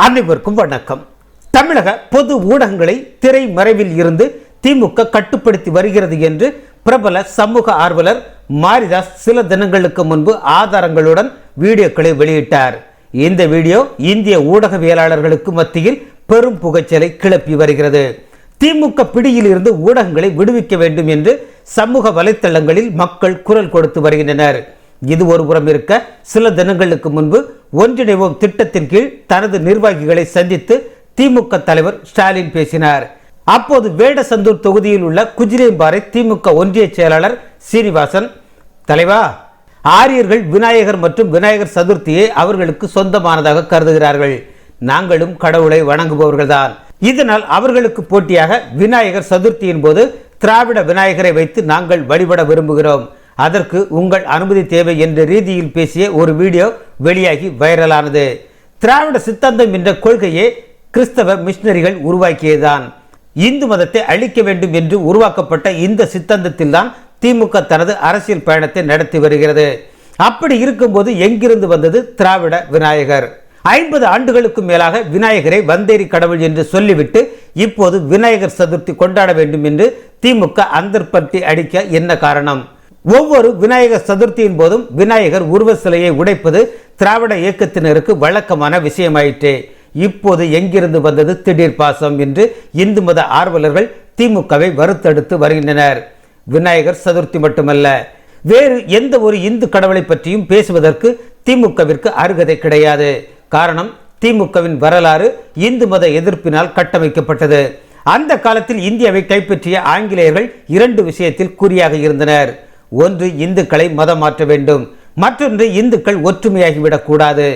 அனைவருக்கும் வணக்கம். தமிழக பொது ஊடகங்களை திரைமறைவில் இருந்து திமுக கட்டுப்படுத்தி வருகிறது என்று பிரபல சமூக ஆர்வலர் மாரிதாஸ் சில தினங்களுக்கு முன்பு ஆதாரங்களுடன் வீடியோக்களை வெளியிட்டார். இந்த வீடியோ இந்திய ஊடகவியலாளர்களுக்கு மத்தியில் பெரும் புகைச்சலை கிளப்பி வருகிறது. திமுக பிடியில் இருந்து ஊடகங்களை விடுவிக்க வேண்டும் என்று சமூக வலைத்தளங்களில் மக்கள் குரல் கொடுத்து வருகின்றனர். இது ஒருபுறம் இருக்க, சில தினங்களுக்கு முன்பு ஒன்றிணைவோம் திட்டத்தின் கீழ் தனது நிர்வாகிகளை சந்தித்து திமுக தலைவர் ஸ்டாலின் பேசினார். அப்போது வேடசந்தூர் தொகுதியில் உள்ள குஜிலியம்பாறை திமுக ஒன்றிய செயலாளர் சீனிவாசன், தலைவா, ஆரியர்கள் விநாயகர் மற்றும் விநாயகர் சதுர்த்தியை அவர்களுக்கு சொந்தமானதாக கருதுகிறார்கள். நாங்களும் கடவுளை வணங்குபவர்கள்தான். இதனால் அவர்களுக்கு போட்டியாக விநாயகர் சதுர்த்தியின் போது திராவிட விநாயகரை வைத்து நாங்கள் வழிபட விரும்புகிறோம். அதற்கு உங்கள் அனுமதி தேவை என்ற ரீதியில் பேசிய ஒரு வீடியோ வெளியாகி வைரலானது. திராவிட சித்தாந்தம் என்ற கொள்கையை கிறிஸ்தவ மிஷனரிகள் உருவாக்கியதுதான். இந்து மதத்தை அழிக்க வேண்டும் என்று உருவாக்கப்பட்ட இந்த சித்தாந்தத்தில் தான் திமுக தனது அரசியல் பயணத்தை நடத்தி வருகிறது. அப்படி இருக்கும்போது எங்கிருந்து வந்தது திராவிட விநாயகர்? 50 ஆண்டுகளுக்கு மேலாக விநாயகரை வந்தேரி கடவுள் என்று சொல்லிவிட்டு இப்போது விநாயகர் சதுர்த்தி கொண்டாட வேண்டும் என்று திமுக அந்தர்பட்டி அடிக்க என்ன காரணம்? ஒவ்வொரு விநாயகர் சதுர்த்தியின் போதும் விநாயகர் உருவ சிலையை உடைப்பது திராவிட இயக்கத்தினருக்கு வழக்கமான விஷயமாயிற்று. இப்போது எங்கிருந்து வந்தது திடீர் பாசம் என்று இந்து மத ஆர்வலர்கள் திமுகவை வறுத்தெடுத்து வருகின்றனர். விநாயகர் சதுர்த்தி மட்டுமல்ல, வேறு எந்த ஒரு இந்து கடவுளை பற்றியும் பேசுவதற்கு திமுகவிற்கு அருகதை கிடையாது. காரணம், திமுகவின் வரலாறு இந்து மத எதிர்ப்பினால் கட்டமைக்கப்பட்டது. அந்த காலத்தில் இந்தியாவை கைப்பற்றிய ஆங்கிலேயர்கள் 2 விஷயத்தில் குறியாக இருந்தனர். ஒன்று, இந்துக்களை மதம் மாற்ற வேண்டும். மற்றொன்று, இந்துக்கள் ஒற்றுமையாகிவிடக் கூடாது.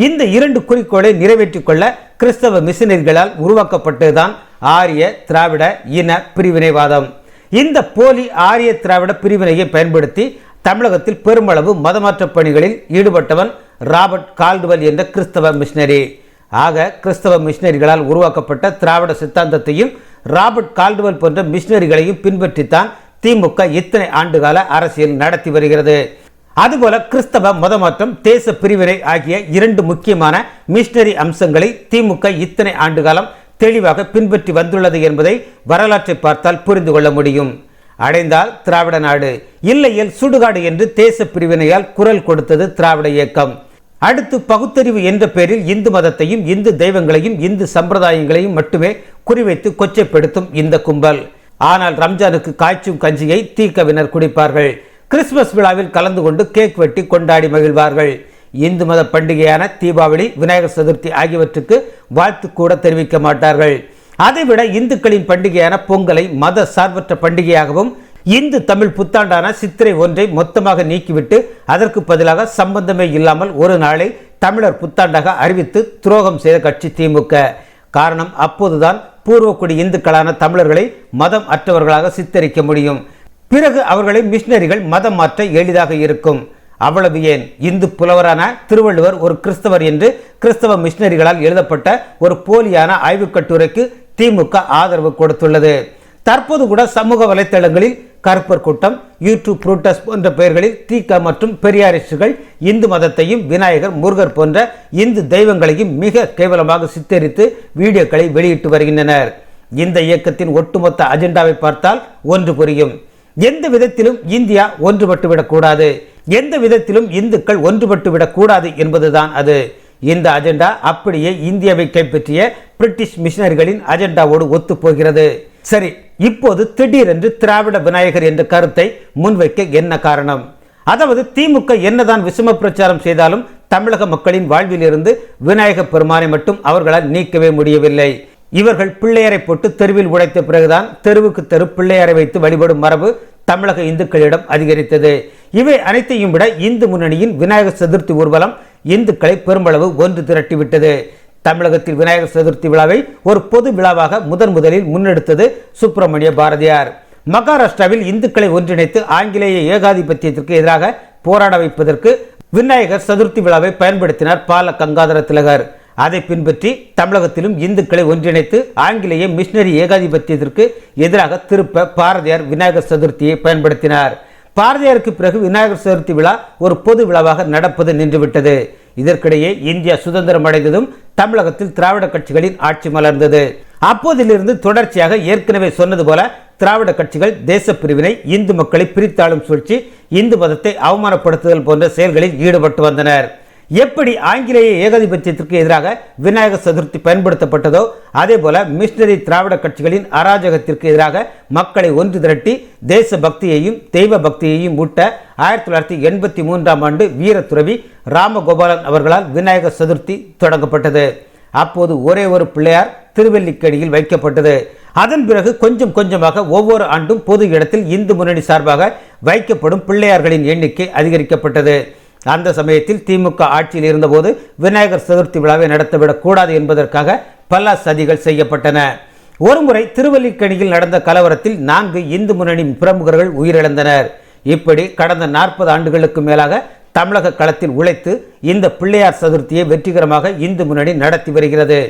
இந்த 2 குறிக்கோளை நிறைவேற்றிக் கொள்ள கிறிஸ்தவ மிஷனரிகளால் உருவாக்கப்பட்டதுதான் ஆரிய திராவிட இன பிரிவினைவாதம். இந்த போலி ஆரிய திராவிட பிரிவினையை பயன்படுத்தி தமிழகத்தில் பெருமளவு மதமாற்ற பணிகளில் ஈடுபட்டவன் ராபர்ட் கால்டுவெல் என்ற கிறிஸ்தவ மிஷனரி. ஆக, கிறிஸ்தவ மிஷனரிகளால் உருவாக்கப்பட்ட திராவிட சித்தாந்தத்தையும் ராபர்ட் கால்டுவெல் போன்ற மிஷனரிகளையும் பின்பற்றித்தான் திமுக இத்தனை ஆண்டுகால அரசியல் நடத்தி வருகிறது. அதுபோல கிறிஸ்தவ மதமாற்றம், தேச பிரிவினை ஆகிய 2 முக்கியமான மிஷனரி அம்சங்களை திமுக இத்தனை ஆண்டுகாலம் தெளிவாக பின்பற்றி வந்துள்ளது என்பதை வரலாற்றை பார்த்தால் புரிந்து கொள்ள முடியும். அடைந்தால் திராவிட நாடு, இல்லையேல் சுடுகாடு என்று தேச பிரிவினையால் குரல் கொடுத்தது திராவிட இயக்கம். அடுத்து பகுத்தறிவு என்ற பெயரில் இந்து மதத்தையும் இந்து தெய்வங்களையும் இந்து சம்பிரதாயங்களையும் மட்டுமே குறிவைத்து கொச்சைப்படுத்தும் இந்த கும்பல். ஆனால் ரம்ஜானுக்கு காய்ச்சும் கஞ்சியை தீக்கவினர் குடிப்பார்கள். கிறிஸ்துமஸ் விழாவில் கலந்து கொண்டு கேக் வெட்டி கொண்டாடி மகிழ்வார்கள். இந்து மத பண்டிகையான தீபாவளி, விநாயகர் சதுர்த்தி ஆகியவற்றுக்கு வாழ்த்து கூட தெரிவிக்க மாட்டார்கள். அதைவிட இந்துக்களின் பண்டிகையான பொங்கலை மத சார்பற்ற பண்டிகையாகவும், இந்து தமிழ் புத்தாண்டான சித்திரை 1 மொத்தமாக நீக்கிவிட்டு அதற்கு பதிலாக சம்பந்தமே இல்லாமல் ஒரு நாளை தமிழர் புத்தாண்டாக அறிவித்து துரோகம் செய்த கட்சி திமுக. காரணம், அப்போதுதான் பூர்வக்குடி இந்துக்களான தமிழர்களை மதம் அற்றவர்களாக சித்தரிக்க முடியும். பிறகு அவர்களை மிஷனரிகள் மதம் மாற்ற எளிதாக இருக்கும். அவ்வளவு ஏன், இந்து புலவரான திருவள்ளுவர் ஒரு கிறிஸ்தவர் என்று கிறிஸ்தவ மிஷனரிகளால் எழுதப்பட்ட ஒரு போலியான ஆய்வுக் கட்டுரைக்கு திமுக ஆதரவு கொடுத்துள்ளது. தற்போது கூட சமூக வலைத்தளங்களில் கருப்பர் கூட்டம், யூடியூப் புரோட்டஸ்ட் போன்ற பெயர்களில் தீக மற்றும் பெரியாரிஸ்டுகள் இந்து மதத்தையும் விநாயகர், முருகர் போன்ற இந்து தெய்வங்களையும் மிக கேவலமாக சித்தரித்து வீடியோக்களை வெளியிட்டு வருகின்றனர். இந்த இயக்கத்தின் ஒட்டுமொத்த அஜெண்டாவை பார்த்தால் ஒன்று புரியும். எந்த விதத்திலும் இந்தியா ஒன்றுபட்டுவிடக்கூடாது, எந்த விதத்திலும் இந்துக்கள் ஒன்றுபட்டுவிடக்கூடாது என்பதுதான் அது. இந்த அஜெண்டா அப்படியே இந்தியாவை கைப்பற்றிய பிரிட்டிஷ் மிஷனரிகளின் அஜெண்டாவோடு ஒத்துப்போகிறது. சரி, இப்போது திடீரென்று திராவிட விநாயகர் என்ற கருத்தை முன்வைக்க என்ன காரணம்? அதாவது, திமுக என்னதான் விஷம பிரச்சாரம் செய்தாலும் தமிழக மக்களின் வாழ்வில் இருந்து விநாயகர் பெருமானை மட்டும் அவர்களால் நீக்கவே முடியவில்லை. இவர்கள் பிள்ளையாரை போட்டு தெருவில் உடைத்த பிறகுதான் தெருவுக்கு தெரு பிள்ளையாரை வைத்து வழிபடும் மரபு தமிழக இந்துக்களிடம் அதிகரித்தது. இவை அனைத்தையும் விட இந்து முன்னணியின் விநாயகர் சதுர்த்தி ஊர்வலம் இந்துக்களை பெருமளவு ஒன்று திரட்டிவிட்டது. தமிழகத்தில் விநாயகர் சதுர்த்தி விழாவை ஒரு பொது விழாவாக முதலில் முன்னெடுத்தது சுப்பிரமணிய பாரதியார். மகாராஷ்டிராவில் இந்துக்களை ஒன்றிணைத்து ஆங்கிலேய ஏகாதிபத்தியத்திற்கு எதிராக போராட வைப்பதற்கு விநாயகர் சதுர்த்தி விழாவை பயன்படுத்தினார் பால கங்காதர திலகர். அதை பின்பற்றி தமிழகத்திலும் இந்துக்களை ஒன்றிணைத்து ஆங்கிலேய மிஷனரி ஏகாதிபத்தியத்திற்கு எதிராக திருப்ப பாரதியார் விநாயகர் சதுர்த்தியை பயன்படுத்தினார். பாரதியாருக்கு பிறகு விநாயகர் சதுர்த்தி விழா ஒரு பொது விழாவாக நடப்பது நின்றுவிட்டது. இதற்கிடையே இந்தியா சுதந்திரம் அடைந்ததும் தமிழகத்தில் திராவிட கட்சிகளின் ஆட்சி மலர்ந்தது. அப்போதிலிருந்து தொடர்ச்சியாக ஏற்கனவே சொன்னது போல திராவிட கட்சிகள் தேச பிரிவினை, இந்து மக்களை பிரித்தாளும் சூழ்ச்சி, இந்து மதத்தை அவமானப்படுத்துதல் போன்ற செயல்களில் ஈடுபட்டு வந்தனர். எப்படி ஆங்கிலேய ஏகாதிபத்தியத்திற்கு எதிராக விநாயகர் சதுர்த்தி பயன்படுத்தப்பட்டதோ அதே போல மிஷனரி திராவிட கட்சிகளின் அராஜகத்திற்கு எதிராக மக்களை ஒன்று திரட்டி தேச பக்தியையும் தெய்வ பக்தியையும் ஊட்ட 1983ஆம் ஆண்டு வீரத்துறவி ராமகோபாலன் அவர்களால் விநாயகர் சதுர்த்தி தொடங்கப்பட்டது. அப்போது ஒரே ஒரு பிள்ளையார் திருவல்லிக்கேணியில் வைக்கப்பட்டது. அதன் பிறகு கொஞ்சம் கொஞ்சமாக ஒவ்வொரு ஆண்டும் பொது இடத்தில் இந்து முன்னணி சார்பாக வைக்கப்படும் பிள்ளையார்களின் எண்ணிக்கை அதிகரிக்கப்பட்டது. அந்த சமயத்தில் திமுக ஆட்சியில் இருந்தபோது விநாயகர் சதுர்த்தி விழாவை நடத்திவிடக் கூடாது என்பதற்காக பல சதிகள் செய்யப்பட்டன. ஒருமுறை திருவல்லிக்கேணியில் நடந்த கலவரத்தில் 4 இந்து முன்னணி பிரமுகர்கள் உயிரிழந்தனர். இப்படி கடந்த 40 ஆண்டுகளுக்கு மேலாக தமிழக களத்தில் உழைத்து இந்த பிள்ளையார் சதுர்த்தியை வெற்றிகரமாக இந்து முன்னணி நடத்தி வருகிறது.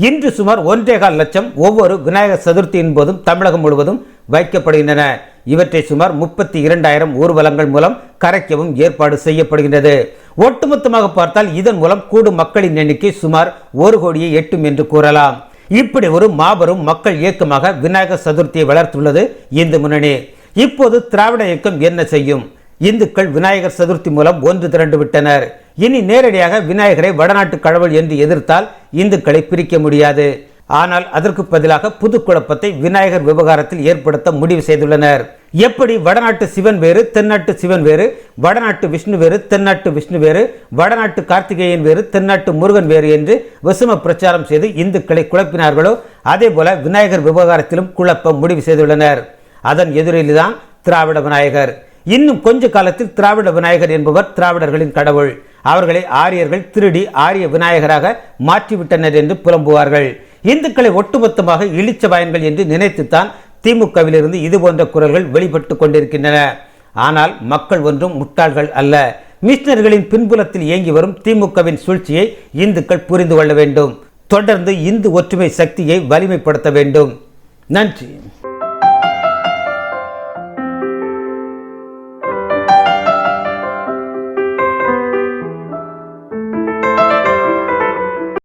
இன்று சுமார் 1.25 லட்சம் ஒவ்வொரு விநாயகர் சதுர்த்தியின் போதும் தமிழகம் முழுவதும் வைக்கப்படுகின்றன. இவற்றை சுமார் 32,000 ஊர்வலங்கள் மூலம் கரைக்கவும் ஏற்பாடு செய்யப்படுகின்றது. ஒட்டுமொத்தமாக பார்த்தால் இதன் மூலம் கூடும் மக்களின் எண்ணிக்கை சுமார் 1 கோடியை எட்டும் என்று கூறலாம். இப்படி ஒரு மாபெரும் மக்கள் இயக்கமாக விநாயகர் சதுர்த்தியை வளர்த்துள்ளது இந்து முன்னணி. இப்போது திராவிட இயக்கம் என்ன செய்யும்? இந்துக்கள் விநாயகர் சதுர்த்தி மூலம் ஒன்று திரண்டு விட்டனர். இனி நேரடியாக விநாயகரை வடநாட்டு கடவுள் என்று எதிர்த்தால் இந்துக்களை பிரிக்க முடியாது. ஆனால் அதற்கு பதிலாக புது குழப்பத்தை விநாயகர் விவகாரத்தில் ஏற்படுத்த முடிவு செய்துள்ளனர். எப்படி வடநாட்டு சிவன் வேறு, தென்னாட்டு சிவன் வேறு, வடநாட்டு விஷ்ணு வேறு, தென்னாட்டு விஷ்ணு வேறு, வடநாட்டு கார்த்திகேயன் வேறு, தென்னாட்டு முருகன் வேறு என்று விசம பிரச்சாரம் செய்து இந்துக்களை குழப்பினார்களோ அதே போல விநாயகர் விவகாரத்திலும் குழப்ப முடிவு செய்துள்ளனர். அதன் எதிரில்தான் திராவிட விநாயகர். இன்னும் கொஞ்ச காலத்தில் திராவிட விநாயகர் என்பவர் திராவிடர்களின் கடவுள், அவர்களை ஆரியர்கள் திருடி ஆரிய விநாயகராக மாற்றிவிட்டனர் என்று புலம்புவார்கள். இந்துக்களை ஒட்டுமொத்தமாக இழிச்சவாயன்கள் என்று நினைத்துத்தான் திமுகவிலிருந்து இதுபோன்ற குரல்கள் வெளிப்பட்டு கொண்டிருக்கின்றன. ஆனால் மக்கள் ஒன்றும் முட்டாள்கள் அல்ல. மிஷனரிகளின் பின்புலத்தில் இயங்கி வரும் திமுகவின் சூழ்ச்சியை இந்துக்கள் புரிந்து கொள்ள வேண்டும். தொடர்ந்து இந்து ஒற்றுமை சக்தியை வலிமைப்படுத்த வேண்டும். நன்றி.